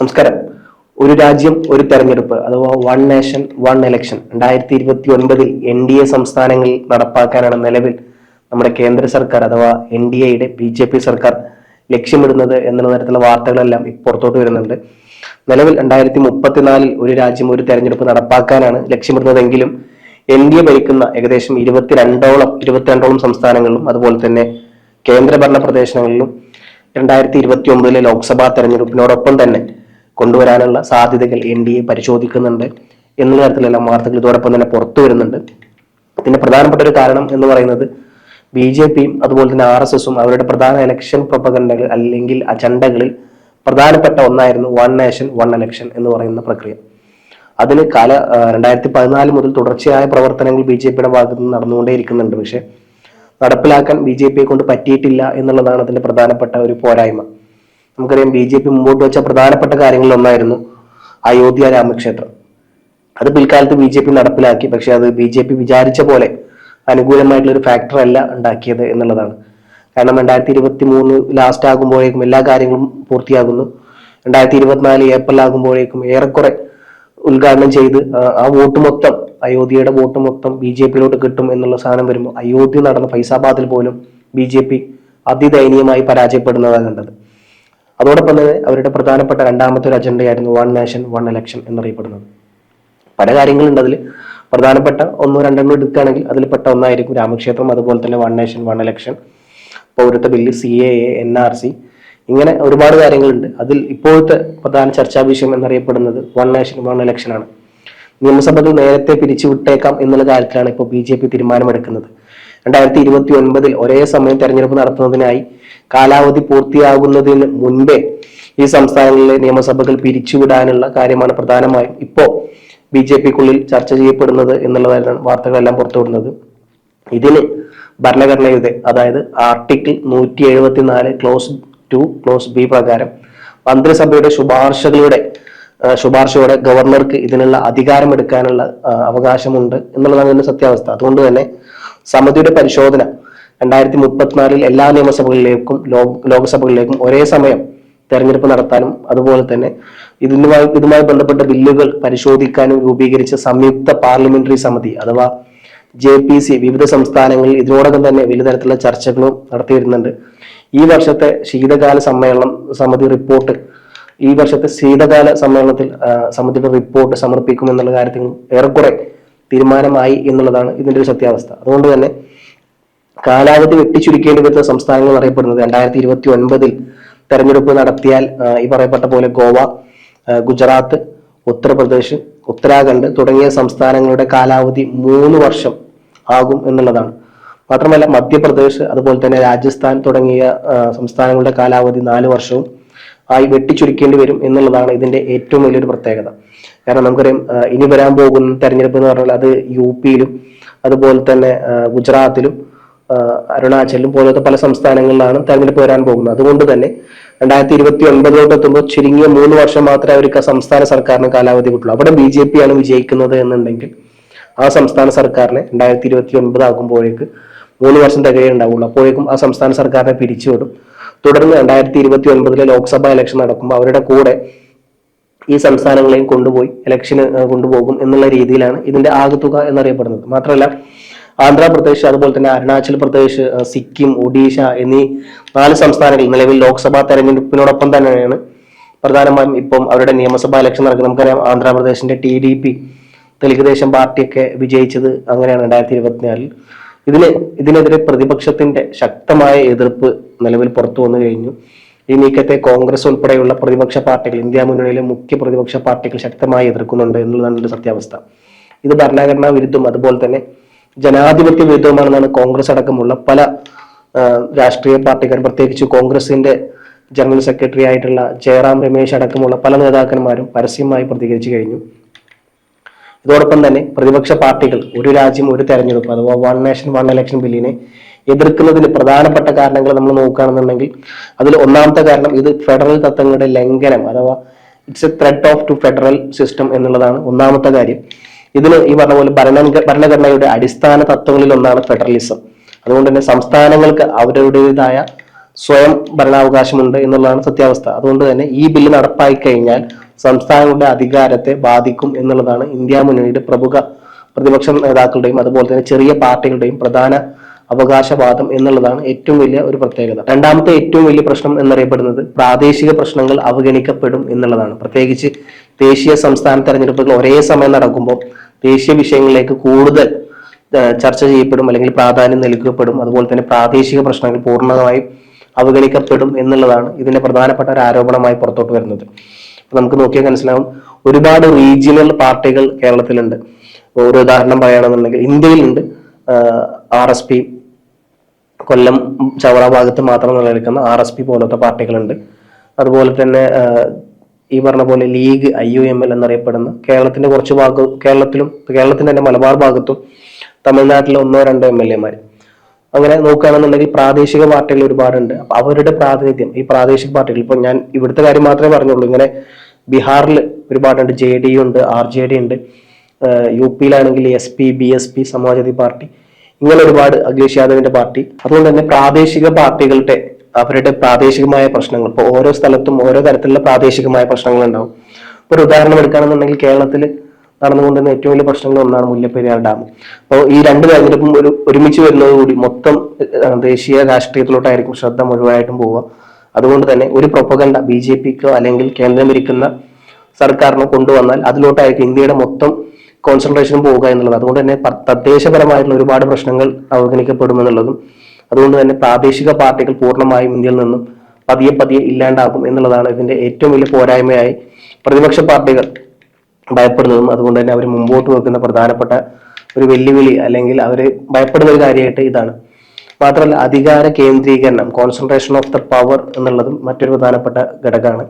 നമസ്കാരം. ഒരു രാജ്യം ഒരു തെരഞ്ഞെടുപ്പ് അഥവാ one nation one election 2029 NDA സംസ്ഥാനങ്ങളിൽ നടപ്പാക്കാനാണ് നിലവിൽ നമ്മുടെ കേന്ദ്ര സർക്കാർ അഥവാ NDAയുടെ BJP സർക്കാർ ലക്ഷ്യമിടുന്നത് എന്നുള്ള തരത്തിലുള്ള വാർത്തകളെല്ലാം പുറത്തോട്ട് വരുന്നുണ്ട്. നിലവിൽ 2034 ഒരു രാജ്യം ഒരു തെരഞ്ഞെടുപ്പ് നടപ്പാക്കാനാണ് ലക്ഷ്യമിടുന്നതെങ്കിലും NDA ഭരിക്കുന്ന ഏകദേശം 22ഓളം സംസ്ഥാനങ്ങളിലും അതുപോലെ തന്നെ കേന്ദ്രഭരണ പ്രദേശങ്ങളിലും 2029 ലോക്സഭാ തെരഞ്ഞെടുപ്പിനോടൊപ്പം തന്നെ കൊണ്ടുവരാനുള്ള സാധ്യതകൾ NDA പരിശോധിക്കുന്നുണ്ട് എന്നുള്ള തരത്തിലെല്ലാം വാർത്തകൾ ഇതോടൊപ്പം തന്നെ പുറത്തു വരുന്നുണ്ട്. ഇതിന്റെ പ്രധാനപ്പെട്ട ഒരു കാരണം എന്ന് പറയുന്നത് BJPയും അതുപോലെ തന്നെ RSSും അവരുടെ പ്രധാന ഇലക്ഷൻ പ്രൊപ്പഗണ്ടകൾ അല്ലെങ്കിൽ അജണ്ടകളിൽ പ്രധാനപ്പെട്ട ഒന്നായിരുന്നു വൺ നേഷൻ വൺ ഇലക്ഷൻ എന്ന് പറയുന്ന പ്രക്രിയ. അതിന് 2014 മുതൽ തുടർച്ചയായ പ്രവർത്തനങ്ങൾ BJPയുടെ ഭാഗത്ത് നിന്ന് നടന്നുകൊണ്ടേയിരിക്കുന്നുണ്ട്. പക്ഷെ നടപ്പിലാക്കാൻ BJPയെ കൊണ്ട് പറ്റിയിട്ടില്ല എന്നുള്ളതാണ് അതിന്റെ പ്രധാനപ്പെട്ട ഒരു പോരായ്മ. നമുക്കറിയാം BJP മുമ്പോട്ട് വെച്ച പ്രധാനപ്പെട്ട കാര്യങ്ങളിൽ ഒന്നായിരുന്നു അയോധ്യ രാമക്ഷേത്രം. അത് പിൽക്കാലത്ത് BJP നടപ്പിലാക്കി. പക്ഷെ അത് BJP വിചാരിച്ച പോലെ അനുകൂലമായിട്ടുള്ള ഒരു ഫാക്ടർ അല്ല ഉണ്ടാക്കിയത് എന്നുള്ളതാണ്. കാരണം 2023 ലാസ്റ്റ് ആകുമ്പോഴേക്കും എല്ലാ കാര്യങ്ങളും പൂർത്തിയാകുന്നു. 2024 ഏപ്രിൽ ആകുമ്പോഴേക്കും ഏറെക്കുറെ ഉദ്ഘാടനം ചെയ്ത് ആ വോട്ട് മൊത്തം അയോധ്യയുടെ വോട്ട് മൊത്തം BJPയിലോട്ട് കിട്ടും എന്നുള്ള സാധനം വരുമ്പോൾ അയോധ്യ നടന്ന ഫൈസാബാദിൽ പോലും BJP അതിദയനീയമായി പരാജയപ്പെടുന്നതാണ് കണ്ടത്. അതോടൊപ്പം തന്നെ അവരുടെ പ്രധാനപ്പെട്ട രണ്ടാമത്തെ ഒരു അജണ്ടയായിരുന്നു വൺ നേഷൻ വൺ ഇലക്ഷൻ എന്നറിയപ്പെടുന്നത്. പല കാര്യങ്ങളുണ്ട്. അതിൽ പ്രധാനപ്പെട്ട ഒന്നോ രണ്ടെണ്ണോ എടുക്കുകയാണെങ്കിൽ അതിൽ പെട്ട ഒന്നായിരിക്കും രാമക്ഷേത്രം, അതുപോലെ തന്നെ വൺ നേഷൻ വൺ ഇലക്ഷൻ, പൗരത്വ ബില്ല്, CAA, NRC, ഇങ്ങനെ ഒരുപാട് കാര്യങ്ങളുണ്ട്. അതിൽ ഇപ്പോഴത്തെ പ്രധാന ചർച്ചാ വിഷയം എന്നറിയപ്പെടുന്നത് വൺ നേഷൻ വൺ ഇലക്ഷൻ ആണ്. നിയമസഭകൾ നേരത്തെ പിരിച്ചുവിട്ടേക്കാം എന്നുള്ള കാര്യത്തിലാണ് ഇപ്പോൾ BJP തീരുമാനമെടുക്കുന്നത്. 2029 ഒരേ സമയം തെരഞ്ഞെടുപ്പ് നടത്തുന്നതിനായി കാലാവധി പൂർത്തിയാകുന്നതിന് മുൻപേ ഈ സംസ്ഥാനങ്ങളിലെ നിയമസഭകൾ പിരിച്ചുവിടാനുള്ള കാര്യമാണ് പ്രധാനമായും ഇപ്പോ BJPക്കുള്ളിൽ ചർച്ച ചെയ്യപ്പെടുന്നത് എന്നുള്ളതായിരുന്നു വാർത്തകളെല്ലാം പുറത്തുവിടുന്നത്. ഇതിന് ഭരണഘടനയുടെ അതായത് ആർട്ടിക്കിൾ 174 ക്ലോസ് 2 ക്ലോസ് B പ്രകാരം മന്ത്രിസഭയുടെ ശുപാർശയോടെ ഗവർണർക്ക് ഇതിനുള്ള അധികാരം എടുക്കാനുള്ള അവകാശമുണ്ട് എന്നുള്ളതാണ് ഇതിന്റെ സത്യാവസ്ഥ. അതുകൊണ്ട് തന്നെ സമിതിയുടെ പരിശോധന 2034 എല്ലാ നിയമസഭകളിലേക്കും ലോക്സഭകളിലേക്കും ഒരേ സമയം തെരഞ്ഞെടുപ്പ് നടത്താനും അതുപോലെ തന്നെ ഇതുമായി ബന്ധപ്പെട്ട ബില്ലുകൾ പരിശോധിക്കാനും രൂപീകരിച്ച സംയുക്ത പാർലമെന്ററി സമിതി അഥവാ JPC വിവിധ സംസ്ഥാനങ്ങളിൽ ഇതിനോടകം തന്നെ വലിയ തരത്തിലുള്ള ചർച്ചകളും നടത്തി വരുന്നുണ്ട്. ഈ വർഷത്തെ ശീതകാല സമ്മേളനത്തിൽ സമിതിയുടെ റിപ്പോർട്ട് സമർപ്പിക്കുമെന്നുള്ള കാര്യത്തിൽ ഏറെക്കുറെ തീരുമാനമായി എന്നുള്ളതാണ് ഇതിന്റെ ഒരു സത്യാവസ്ഥ. അതുകൊണ്ട് തന്നെ കാലാവധി വെട്ടിച്ചുരുക്കേണ്ടി വരുന്ന സംസ്ഥാനങ്ങൾ അറിയപ്പെടുന്നത് 2029 തെരഞ്ഞെടുപ്പ് നടത്തിയാൽ ഈ പറയപ്പെട്ട പോലെ ഗോവ, ഗുജറാത്ത്, ഉത്തർപ്രദേശ്, ഉത്തരാഖണ്ഡ് തുടങ്ങിയ സംസ്ഥാനങ്ങളുടെ കാലാവധി 3 വർഷം ആകും എന്നുള്ളതാണ്. മാത്രമല്ല മധ്യപ്രദേശ് അതുപോലെ തന്നെ രാജസ്ഥാൻ തുടങ്ങിയ സംസ്ഥാനങ്ങളുടെ കാലാവധി 4 വർഷവും ആയി വെട്ടിച്ചുരുക്കേണ്ടി വരും എന്നുള്ളതാണ് ഇതിന്റെ ഏറ്റവും വലിയൊരു പ്രത്യേകത. കാരണം നമുക്കറിയാം ഇനി വരാൻ പോകുന്ന തെരഞ്ഞെടുപ്പ് എന്ന് പറഞ്ഞാൽ അത് UPയിലും അതുപോലെ തന്നെ ഗുജറാത്തിലും അരുണാചലും പോലത്തെ പല സംസ്ഥാനങ്ങളിലാണ് തെരഞ്ഞെടുപ്പ് വരാൻ പോകുന്നത്. അതുകൊണ്ട് തന്നെ 2029 എത്തുമ്പോൾ ചുരുങ്ങിയ 3 വർഷം മാത്രമേ അവർക്ക് സംസ്ഥാന സർക്കാരിന് കാലാവധി കിട്ടുള്ളൂ. അവിടെ BJP ആണ് വിജയിക്കുന്നത് എന്നുണ്ടെങ്കിൽ ആ സംസ്ഥാന സർക്കാരിനെ 2029 ആകുമ്പോഴേക്ക് 3 വർഷം തികയേ ഉണ്ടാവുള്ളൂ. അപ്പോഴേക്കും ആ സംസ്ഥാന സർക്കാരിനെ പിരിച്ചുവിടും. തുടർന്ന് 2029 ലോക്സഭാ ഇലക്ഷൻ നടക്കുമ്പോൾ അവരുടെ കൂടെ ഈ സംസ്ഥാനങ്ങളെയും കൊണ്ടുപോയി ഇലക്ഷന് കൊണ്ടുപോകും എന്നുള്ള രീതിയിലാണ് ഇതിന്റെ ആകെത്തുക എന്നറിയപ്പെടുന്നത്. മാത്രമല്ല ആന്ധ്രാപ്രദേശ് അതുപോലെ തന്നെ അരുണാചൽ പ്രദേശ്, സിക്കിം, ഒഡീഷ എന്നീ 4 സംസ്ഥാനങ്ങൾ നിലവിൽ ലോക്സഭാ തെരഞ്ഞെടുപ്പിനോടൊപ്പം തന്നെയാണ് പ്രധാനമായും ഇപ്പം അവരുടെ നിയമസഭാ ഇലക്ഷൻ നടക്കുന്നത്. നമുക്കറിയാം ആന്ധ്രാപ്രദേശിന്റെ TDP തെലുങ്ക് ദേശം പാർട്ടിയൊക്കെ വിജയിച്ചത് അങ്ങനെയാണ് 2024. ഇതിനെതിരെ പ്രതിപക്ഷത്തിന്റെ ശക്തമായ എതിർപ്പ് നിലവിൽ പുറത്തു വന്നു കഴിഞ്ഞു. ഈ നീക്കത്തെ കോൺഗ്രസ് ഉൾപ്പെടെയുള്ള പ്രതിപക്ഷ പാർട്ടികൾ, ഇന്ത്യ മുന്നണിയിലെ മുഖ്യ പ്രതിപക്ഷ പാർട്ടികൾ ശക്തമായി എതിർക്കുന്നുണ്ട് എന്നുള്ളതാണ് സത്യാവസ്ഥ. ഇത് ഭരണഘടനാ വിരുദ്ധം അതുപോലെ തന്നെ ജനാധിപത്യ വിരുദ്ധമാണെന്നാണ് കോൺഗ്രസ് അടക്കമുള്ള പല രാഷ്ട്രീയ പാർട്ടിക്കാർ, പ്രത്യേകിച്ച് കോൺഗ്രസിന്റെ ജനറൽ സെക്രട്ടറി ആയിട്ടുള്ള ജയറാം രമേശ് അടക്കമുള്ള പല നേതാക്കന്മാരും പരസ്യമായി പ്രതികരിച്ചു കഴിഞ്ഞു. ഇതോടൊപ്പം തന്നെ പ്രതിപക്ഷ പാർട്ടികൾ ഒരു രാജ്യം ഒരു തെരഞ്ഞെടുപ്പ് അഥവാ വൺ നേഷൻ വൺ ഇലക്ഷൻ ബില്ലിനെ എതിർക്കുന്നതിന് പ്രധാനപ്പെട്ട കാരണങ്ങൾ നമ്മൾ നോക്കുകയാണെന്നുണ്ടെങ്കിൽ അതിൽ ഒന്നാമത്തെ കാരണം ഇത് ഫെഡറൽ തത്വങ്ങളുടെ ലംഘനം അഥവാ it's A threat of two federal system എന്നുള്ളതാണ് ഒന്നാമത്തെ കാര്യം. ഇതിന് ഈ പറഞ്ഞ പോലെ ഭരണഘടനയുടെ അടിസ്ഥാന തത്വങ്ങളിൽ ഒന്നാണ് ഫെഡറലിസം. അതുകൊണ്ട് തന്നെ സംസ്ഥാനങ്ങൾക്ക് അവരുടേതായ സ്വയം ഭരണാവകാശമുണ്ട് എന്നുള്ളതാണ് സത്യാവസ്ഥ. അതുകൊണ്ട് തന്നെ ഈ ബില്ല് നടപ്പായി കഴിഞ്ഞാൽ സംസ്ഥാനങ്ങളുടെ അധികാരത്തെ ബാധിക്കും എന്നുള്ളതാണ് ഇന്ത്യ മുന്നണിയുടെ പ്രമുഖ പ്രതിപക്ഷ നേതാക്കളുടെയും അതുപോലെ തന്നെ ചെറിയ പാർട്ടികളുടെയും പ്രധാന അവകാശവാദം എന്നുള്ളതാണ് ഏറ്റവും വലിയ ഒരു പ്രത്യേകത. രണ്ടാമത്തെ ഏറ്റവും വലിയ പ്രശ്നം എന്നറിയപ്പെടുന്നത് പ്രാദേശിക പ്രശ്നങ്ങൾ അവഗണിക്കപ്പെടും എന്നുള്ളതാണ്. പ്രത്യേകിച്ച് ദേശീയ സംസ്ഥാന തെരഞ്ഞെടുപ്പുകൾ ഒരേ സമയം നടക്കുമ്പോൾ ദേശീയ വിഷയങ്ങളിലേക്ക് കൂടുതൽ ചർച്ച ചെയ്യപ്പെടും അല്ലെങ്കിൽ പ്രാധാന്യം നൽകപ്പെടും. അതുപോലെ തന്നെ പ്രാദേശിക പ്രശ്നങ്ങൾ പൂർണ്ണമായും അവഗണിക്കപ്പെടും എന്നുള്ളതാണ് ഇതിന്റെ പ്രധാനപ്പെട്ട ഒരു ആരോപണമായി പുറത്തോട്ട് വരുന്നത്. നമുക്ക് നോക്കിയാൽ മനസ്സിലാവും, ഒരുപാട് റീജിയണൽ പാർട്ടികൾ കേരളത്തിലുണ്ട്. ഒരു ഉദാഹരണം പറയുകയാണെന്നുണ്ടെങ്കിൽ ഇന്ത്യയിലുണ്ട് RSP, കൊല്ലം ചവറ ഭാഗത്ത് മാത്രം നിലനിൽക്കുന്ന RSP പോലത്തെ പാർട്ടികളുണ്ട്. അതുപോലെ തന്നെ ഈ പറഞ്ഞ പോലെ ലീഗ് IUML എന്നറിയപ്പെടുന്ന കേരളത്തിന്റെ കുറച്ച് കേരളത്തിന്റെ തന്നെ മലബാർ ഭാഗത്തും തമിഴ്നാട്ടിലെ 1-2 MLA മാർ. അങ്ങനെ നോക്കുകയാണെന്നുണ്ടെങ്കിൽ പ്രാദേശിക പാർട്ടികൾ ഒരുപാടുണ്ട്. അപ്പൊ അവരുടെ പ്രാതിനിധ്യം ഈ പ്രാദേശിക പാർട്ടികൾ, ഇപ്പൊ ഞാൻ ഇവിടുത്തെ കാര്യം മാത്രമേ പറഞ്ഞുള്ളൂ, ഇങ്ങനെ ബീഹാറിൽ ഒരുപാടുണ്ട്, JDU ഉണ്ട്, RJD ഉണ്ട്, UP-യിലാണെങ്കിൽ SP, BSP, സമാജ്വാദി പാർട്ടി, ഇങ്ങനെ ഒരുപാട് അഖിലേഷ് യാദവിന്റെ പാർട്ടി. അതുകൊണ്ട് തന്നെ പ്രാദേശിക പാർട്ടികളുടെ അവരുടെ പ്രാദേശികമായ പ്രശ്നങ്ങൾ, ഇപ്പോൾ ഓരോ സ്ഥലത്തും ഓരോ തരത്തിലുള്ള പ്രാദേശികമായ പ്രശ്നങ്ങൾ ഉണ്ടാവും. ഒരു ഉദാഹരണം എടുക്കുകയാണെന്നുണ്ടെങ്കിൽ കേരളത്തിൽ നടന്നുകൊണ്ടിരുന്ന ഏറ്റവും വലിയ പ്രശ്നങ്ങൾ ഒന്നാണ് മുല്ലപ്പെരിയാർ ഡാം. അപ്പോൾ ഈ രണ്ട് തെരഞ്ഞെടുപ്പും ഒരുമിച്ച് വരുന്നതോടുകൂടി മൊത്തം ദേശീയ രാഷ്ട്രീയത്തിലോട്ടായിരിക്കും ശ്രദ്ധ മുഴുവനായിട്ടും പോവുക. അതുകൊണ്ട് തന്നെ ഒരു പ്രൊപ്പഗണ്ട BJPക്കോ അല്ലെങ്കിൽ കേന്ദ്രം ഭരിക്കുന്ന സർക്കാരിനോ കൊണ്ടുവന്നാൽ അതിലോട്ടായിരിക്കും ഇന്ത്യയുടെ മൊത്തം കോൺസെൻട്രേഷൻ പോവുക എന്നുള്ളത്. അതുകൊണ്ട് തന്നെ തദ്ദേശപരമായിട്ടുള്ള ഒരുപാട് പ്രശ്നങ്ങൾ അവഗണിക്കപ്പെടുമെന്നുള്ളതും, അതുകൊണ്ട് തന്നെ പ്രാദേശിക പാർട്ടികൾ പൂർണ്ണമായും ഇന്ത്യയിൽ നിന്നും പതിയെ ഇല്ലാണ്ടാകും എന്നുള്ളതാണ് ഇതിന്റെ ഏറ്റവും വലിയ പോരായ്മയായി പ്രതിപക്ഷ പാർട്ടികൾ ഭയപ്പെടുന്നതും. അതുകൊണ്ട് തന്നെ അവർ മുമ്പോട്ട് വെക്കുന്ന പ്രധാനപ്പെട്ട ഒരു വെല്ലുവിളി അല്ലെങ്കിൽ അവർ ഭയപ്പെടുന്ന ഒരു കാര്യമായിട്ട് ഇതാണ്. മാത്രമല്ല അധികാര കേന്ദ്രീകരണം, കോൺസെൻട്രേഷൻ ഓഫ് ദ പവർ എന്നുള്ളതും മറ്റൊരു പ്രധാനപ്പെട്ട ഘടകമാണ്.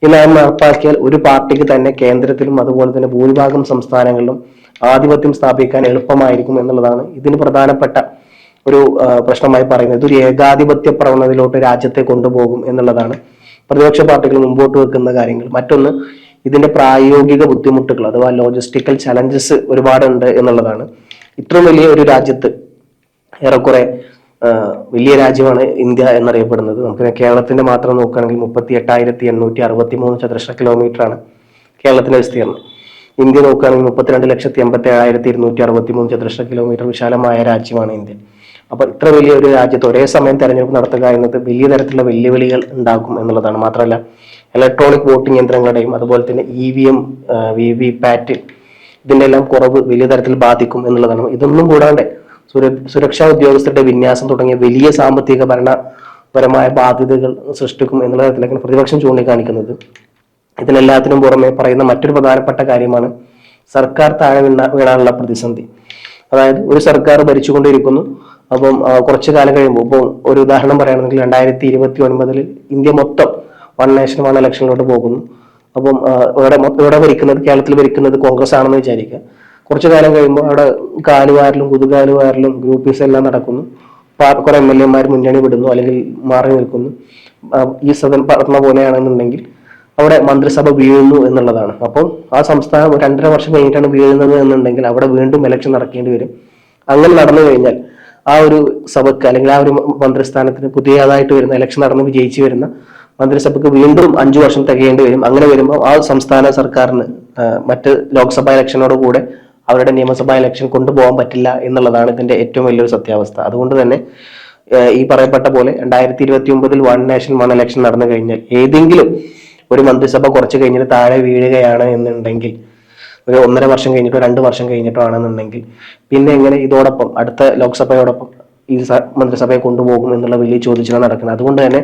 ഈ നയം നടപ്പാക്കിയാൽ ഒരു പാർട്ടിക്ക് തന്നെ കേന്ദ്രത്തിലും അതുപോലെ തന്നെ ഭൂരിഭാഗം സംസ്ഥാനങ്ങളിലും ആധിപത്യം സ്ഥാപിക്കാൻ എളുപ്പമായിരിക്കും എന്നുള്ളതാണ് ഇതിന് പ്രധാനപ്പെട്ട ഒരു പ്രശ്നമായി പറയുന്നത്. ഇതൊരു ഏകാധിപത്യ പ്രവണതയിലോട്ട് രാജ്യത്തെ കൊണ്ടുപോകും എന്നുള്ളതാണ് പ്രതിപക്ഷ പാർട്ടികൾ മുമ്പോട്ട് വെക്കുന്ന കാര്യങ്ങൾ. മറ്റൊന്ന്, ഇതിന്റെ പ്രായോഗിക ബുദ്ധിമുട്ടുകൾ അഥവാ ലോജിസ്റ്റിക്കൽ ചലഞ്ചസ് ഒരുപാടുണ്ട് എന്നുള്ളതാണ്. ഇത്രയും വലിയ ഒരു രാജ്യത്ത്, ഏറെക്കുറെ വലിയ രാജ്യമാണ് ഇന്ത്യ എന്നറിയപ്പെടുന്നത്. നമുക്ക് കേരളത്തിന്റെ മാത്രം നോക്കുകയാണെങ്കിൽ 38,863 ചതുരശ്ര കിലോമീറ്റർ ആണ് കേരളത്തിന്റെ വിസ്തീർണം. ഇന്ത്യ നോക്കുകയാണെങ്കിൽ 32,87,263 ചതുരശ്ര കിലോമീറ്റർ വിശാലമായ രാജ്യമാണ് ഇന്ത്യ. അപ്പൊ ഇത്ര വലിയ ഒരു രാജ്യത്ത് ഒരേ സമയം തെരഞ്ഞെടുപ്പ് നടത്തുക എന്നത് വലിയ തരത്തിലുള്ള വെല്ലുവിളികൾ ഉണ്ടാക്കും എന്നുള്ളതാണ്. മാത്രമല്ല ഇലക്ട്രോണിക് വോട്ടിംഗ് യന്ത്രങ്ങളുടെയും അതുപോലെ തന്നെ EVM, VVPAT ഇതിന്റെ എല്ലാം കുറവ് വലിയ തരത്തിൽ ബാധിക്കും എന്നുള്ളതാണ്. ഇതൊന്നും കൂടാണ്ട് സുരക്ഷാ ഉദ്യോഗസ്ഥരുടെ വിന്യാസം തുടങ്ങിയ വലിയ സാമ്പത്തിക ഭരണപരമായ ബാധ്യതകൾ സൃഷ്ടിക്കും എന്നുള്ള തരത്തിലേക്കാണ് പ്രതിപക്ഷം ചൂണ്ടിക്കാണിക്കുന്നത്. ഇതിനെല്ലാത്തിനും പുറമെ പറയുന്ന മറ്റൊരു പ്രധാനപ്പെട്ട കാര്യമാണ് സർക്കാർ താഴെ വീണാനുള്ള പ്രതിസന്ധി. അതായത് ഒരു സർക്കാർ ഭരിച്ചുകൊണ്ടിരിക്കുന്നു, അപ്പം കുറച്ചു കാലം കഴിയുമ്പോൾ, ഇപ്പോൾ ഒരു ഉദാഹരണം പറയുകയാണെങ്കിൽ 2029 ഇന്ത്യ മൊത്തം 1 നേഷൻ 1 ഇലക്ഷനിലോട്ട് പോകുന്നു. അപ്പം ഇവിടെ ഭരിക്കുന്നത്, കേരളത്തിൽ ഭരിക്കുന്നത് കോൺഗ്രസ് ആണെന്ന് വിചാരിക്കുക. കുറച്ചു കാലം കഴിയുമ്പോൾ അവിടെ കാലുവാരലും കുതുകാലുവാരലും ഗ്രൂപ്പീസ് എല്ലാം നടക്കുന്നു. കുറെ MLA-മാർ മുന്നണി വിടുന്നു അല്ലെങ്കിൽ മാറി നിൽക്കുന്നു. ഈ സദൻ പറഞ്ഞ പോലെയാണെന്നുണ്ടെങ്കിൽ അവിടെ മന്ത്രിസഭ വീഴുന്നു എന്നുള്ളതാണ്. അപ്പം ആ സംസ്ഥാനം 2.5 വർഷം കഴിഞ്ഞിട്ടാണ് വീഴുന്നത് എന്നുണ്ടെങ്കിൽ അവിടെ വീണ്ടും ഇലക്ഷൻ നടക്കേണ്ടി വരും. അങ്ങനെ നടന്നു കഴിഞ്ഞാൽ ആ ഒരു സഭയ്ക്ക് അല്ലെങ്കിൽ ആ ഒരു മന്ത്രിസ്ഥാനത്തിന് പുതിയതായിട്ട് വരുന്ന ഇലക്ഷൻ നടന്ന് വിജയിച്ചു വരുന്ന മന്ത്രിസഭയ്ക്ക് വീണ്ടും 5 വർഷം തികയേണ്ടി വരും. അങ്ങനെ വരുമ്പോൾ ആ സംസ്ഥാന സർക്കാരിന് മറ്റ് ലോക്സഭാ ഇലക്ഷനോട് കൂടെ അവരുടെ നിയമസഭാ ഇലക്ഷൻ കൊണ്ടുപോകാൻ പറ്റില്ല എന്നുള്ളതാണ് ഇതിന്റെ ഏറ്റവും വലിയൊരു സത്യാവസ്ഥ. അതുകൊണ്ട് തന്നെ ഈ പറയപ്പെട്ട പോലെ 2029 1 നേഷൻ 1 ഇലക്ഷൻ നടന്നു കഴിഞ്ഞാൽ ഏതെങ്കിലും ഒരു മന്ത്രിസഭ കുറച്ച് കഴിഞ്ഞിട്ട് താഴെ വീഴുകയാണ് എന്നുണ്ടെങ്കിൽ, ഒരു 1.5 വർഷം കഴിഞ്ഞിട്ടോ 2 വർഷം കഴിഞ്ഞിട്ടോ ആണെന്നുണ്ടെങ്കിൽ, പിന്നെ എങ്ങനെ ഇതോടൊപ്പം അടുത്ത ലോക്സഭയോടൊപ്പം ഈ മന്ത്രിസഭയെ കൊണ്ടുപോകും എന്നുള്ള വലിയ ചോദ്യചിഹ്നം നടക്കുന്നത്. അതുകൊണ്ട് തന്നെ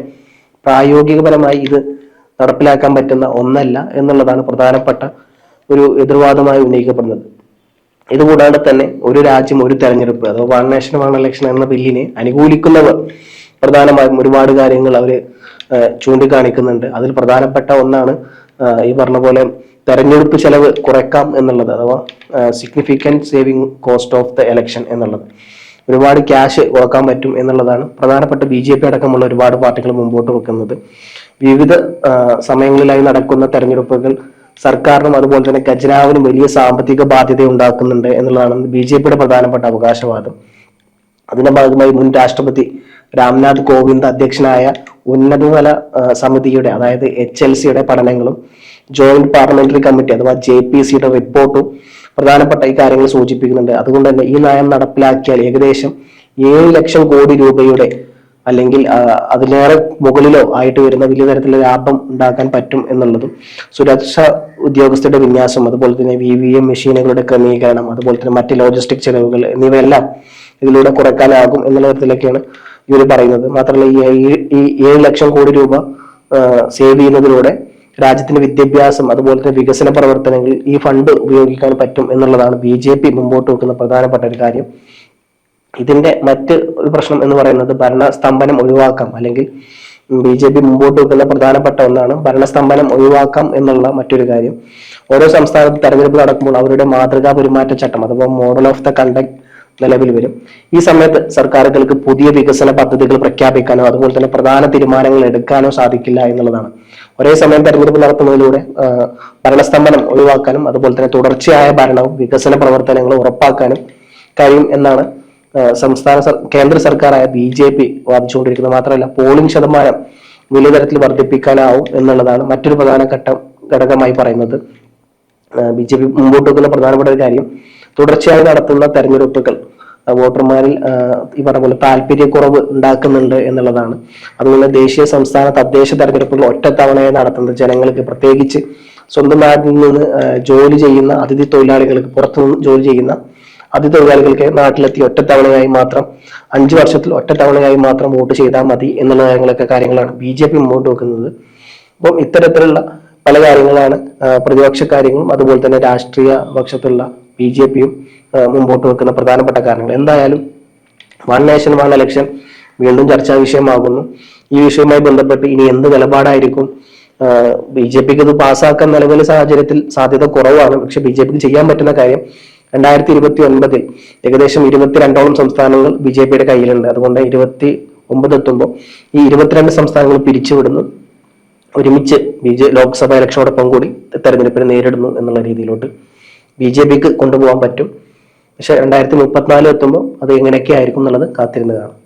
പ്രായോഗികപരമായി ഇത് നടപ്പിലാക്കാൻ പറ്റുന്ന ഒന്നല്ല എന്നുള്ളതാണ് പ്രധാനപ്പെട്ട ഒരു എതിർവാദമായി ഉന്നയിക്കപ്പെടുന്നത്. ഇതുകൂടാതെ തന്നെ ഒരു രാജ്യം ഒരു തെരഞ്ഞെടുപ്പ് അഥവാ 1 നേഷൻ 1 ഇലക്ഷൻ എന്ന ബില്ലിനെ അനുകൂലിക്കുന്നവർ പ്രധാനമായും ഒരുപാട് കാര്യങ്ങൾ അവർ ചൂണ്ടിക്കാണിക്കുന്നുണ്ട്. അതിൽ പ്രധാനപ്പെട്ട ഒന്നാണ് ഈ പറഞ്ഞ പോലെ തെരഞ്ഞെടുപ്പ് ചെലവ് കുറയ്ക്കാം എന്നുള്ളത്, അഥവാ significant saving cost of the election എന്നുള്ളത്. ഒരുപാട് ക്യാഷ് കുറക്കാൻ പറ്റും എന്നുള്ളതാണ് പ്രധാനപ്പെട്ട BJP അടക്കമുള്ള ഒരുപാട് പാർട്ടികൾ മുമ്പോട്ട് വെക്കുന്നത്. വിവിധ സമയങ്ങളിലായി നടക്കുന്ന തെരഞ്ഞെടുപ്പുകൾ സർക്കാരിനും അതുപോലെ തന്നെ ഖജനാവിനും വലിയ സാമ്പത്തിക ബാധ്യത ഉണ്ടാക്കുന്നുണ്ട് എന്നുള്ളതാണ് BJPയുടെ പ്രധാനപ്പെട്ട അവകാശവാദം. അതിന്റെ ഭാഗമായി മുൻ രാഷ്ട്രപതി രാംനാഥ് കോവിന്ദ് അധ്യക്ഷനായ ഉന്നതതല സമിതിയുടെ, അതായത് HLCയുടെ പഠനങ്ങളും ജോയിന്റ് പാർലമെന്ററി കമ്മിറ്റി അഥവാ JPCയുടെ റിപ്പോർട്ടും പ്രധാനപ്പെട്ട ഈ കാര്യങ്ങൾ സൂചിപ്പിക്കുന്നുണ്ട്. അതുകൊണ്ട് തന്നെ ഈ നയം നടപ്പിലാക്കിയാൽ ഏകദേശം 7 ലക്ഷം കോടി രൂപയുടെ അല്ലെങ്കിൽ അതിലേറെ മുകളിലോ ആയിട്ട് വരുന്ന വലിയ തരത്തിലുള്ള ലാഭം ഉണ്ടാക്കാൻ പറ്റും എന്നുള്ളതും, സുരക്ഷാ ഉദ്യോഗസ്ഥരുടെ വിന്യാസം, അതുപോലെ തന്നെ VVM മെഷീനുകളുടെ ക്രമീകരണം, അതുപോലെ തന്നെ മറ്റ് ലോജിസ്റ്റിക് ചെലവുകൾ എന്നിവയെല്ലാം ഇതിലൂടെ കുറയ്ക്കാനാകും എന്നുള്ള തരത്തിലൊക്കെയാണ് ഇവർ പറയുന്നത്. മാത്രമല്ല ഈ 7 ലക്ഷം കോടി രൂപ സേവ് ചെയ്യുന്നതിലൂടെ രാജ്യത്തിന്റെ വിദ്യാഭ്യാസം അതുപോലെ തന്നെ വികസന പ്രവർത്തനങ്ങൾ ഈ ഫണ്ട് ഉപയോഗിക്കാൻ പറ്റും എന്നുള്ളതാണ് BJP മുമ്പോട്ട് വെക്കുന്ന പ്രധാനപ്പെട്ട ഒരു കാര്യം. ഇതിന്റെ മറ്റ് ഒരു പ്രശ്നം എന്ന് പറയുന്നത് ഭരണസ്തംഭനം ഒഴിവാക്കാം, അല്ലെങ്കിൽ BJP മുമ്പോട്ട് വെക്കുന്ന പ്രധാനപ്പെട്ട ഒന്നാണ് ഭരണസ്തംഭനം ഒഴിവാക്കാം എന്നുള്ള മറ്റൊരു കാര്യം. ഓരോ സംസ്ഥാനത്ത് തെരഞ്ഞെടുപ്പ് നടക്കുമ്പോൾ അവരുടെ മാതൃകാ പെരുമാറ്റച്ചട്ടം അഥവാ മോഡൽ ഓഫ് ദ കണ്ടക്ട് നിലവിൽ വരും. ഈ സമയത്ത് സർക്കാരുകൾക്ക് പുതിയ വികസന പദ്ധതികൾ പ്രഖ്യാപിക്കാനോ അതുപോലെ തന്നെ പ്രധാന തീരുമാനങ്ങൾ എടുക്കാനോ സാധിക്കില്ല എന്നുള്ളതാണ്. ഒരേ സമയം തെരഞ്ഞെടുപ്പ് നടത്തുന്നതിലൂടെ ഭരണസ്തംഭനം ഒഴിവാക്കാനും അതുപോലെ തന്നെ തുടർച്ചയായ ഭരണവും വികസന പ്രവർത്തനങ്ങളും ഉറപ്പാക്കാനും കഴിയും എന്നാണ് കേന്ദ്ര സർക്കാരായ BJP വാദിച്ചുകൊണ്ടിരിക്കുന്നത്. മാത്രമല്ല പോളിംഗ് ശതമാനം വലിയ തരത്തിൽ വർദ്ധിപ്പിക്കാനാവും എന്നുള്ളതാണ് മറ്റൊരു പ്രധാന ഘടകമായി പറയുന്നത്. BJP മുമ്പോട്ട് വെക്കുന്ന പ്രധാനപ്പെട്ട ഒരു കാര്യം തുടർച്ചയായി നടത്തുന്ന തെരഞ്ഞെടുപ്പുകൾ വോട്ടർമാരിൽ ഈ പറഞ്ഞ പോലെ താല്പര്യക്കുറവ് ഉണ്ടാക്കുന്നുണ്ട് എന്നുള്ളതാണ്. അതുപോലെ ദേശീയ സംസ്ഥാന തദ്ദേശ തെരഞ്ഞെടുപ്പുകൾ ഒറ്റത്തവണയായി നടത്തുന്നത് ജനങ്ങൾക്ക്, പ്രത്യേകിച്ച് സ്വന്തം നാട്ടിൽ നിന്ന് ജോലി ചെയ്യുന്ന അതിഥി തൊഴിലാളികൾക്ക്, പുറത്തുനിന്ന് ജോലി ചെയ്യുന്ന അതിഥി തൊഴിലാളികൾക്ക് നാട്ടിലെത്തി ഒറ്റത്തവണയായി മാത്രം 5 വർഷത്തിൽ ഒറ്റത്തവണയായി മാത്രം വോട്ട് ചെയ്താൽ മതി എന്നുള്ള കാര്യങ്ങളാണ് BJP മുമ്പോട്ട് വെക്കുന്നത്. അപ്പം ഇത്തരത്തിലുള്ള പല കാര്യങ്ങളാണ് പ്രതിപക്ഷ കാര്യങ്ങളും അതുപോലെ തന്നെ രാഷ്ട്രീയ പക്ഷത്തുള്ള BJPയും മുമ്പോട്ട് വെക്കുന്ന പ്രധാനപ്പെട്ട കാരണങ്ങൾ. എന്തായാലും വൺ നേഷൻ വൺ ഇലക്ഷൻ വീണ്ടും ചർച്ചാ വിഷയമാകുന്നു. ഈ വിഷയവുമായി ബന്ധപ്പെട്ട് ഇനി എന്ത് നിലപാടായിരിക്കും BJPക്ക് ഇത് പാസ്സാക്കാൻ നിലവിലെ സാഹചര്യത്തിൽ സാധ്യത കുറവാണ്. പക്ഷെ BJPക്ക് ചെയ്യാൻ പറ്റുന്ന കാര്യം 2029 ഏകദേശം 22ഓളം സംസ്ഥാനങ്ങൾ BJPയുടെ കയ്യിലുണ്ട്. അതുകൊണ്ട് 29 എത്തുമ്പോൾ ഈ 22 സംസ്ഥാനങ്ങൾ പിരിച്ചുവിടുന്നു, ഒരുമിച്ച് ലോക്സഭ ഇലക്ഷനോടൊപ്പം കൂടി തെരഞ്ഞെടുപ്പിനെ നേരിടുന്നു എന്നുള്ള രീതിയിലോട്ട് BJPക്ക് കൊണ്ടുപോകാൻ പറ്റും. പക്ഷെ 2034 എത്തുമ്പോൾ അത് എങ്ങനെയൊക്കെ ആയിരിക്കും എന്നുള്ളത് കാത്തിരുന്ന് കാണാം.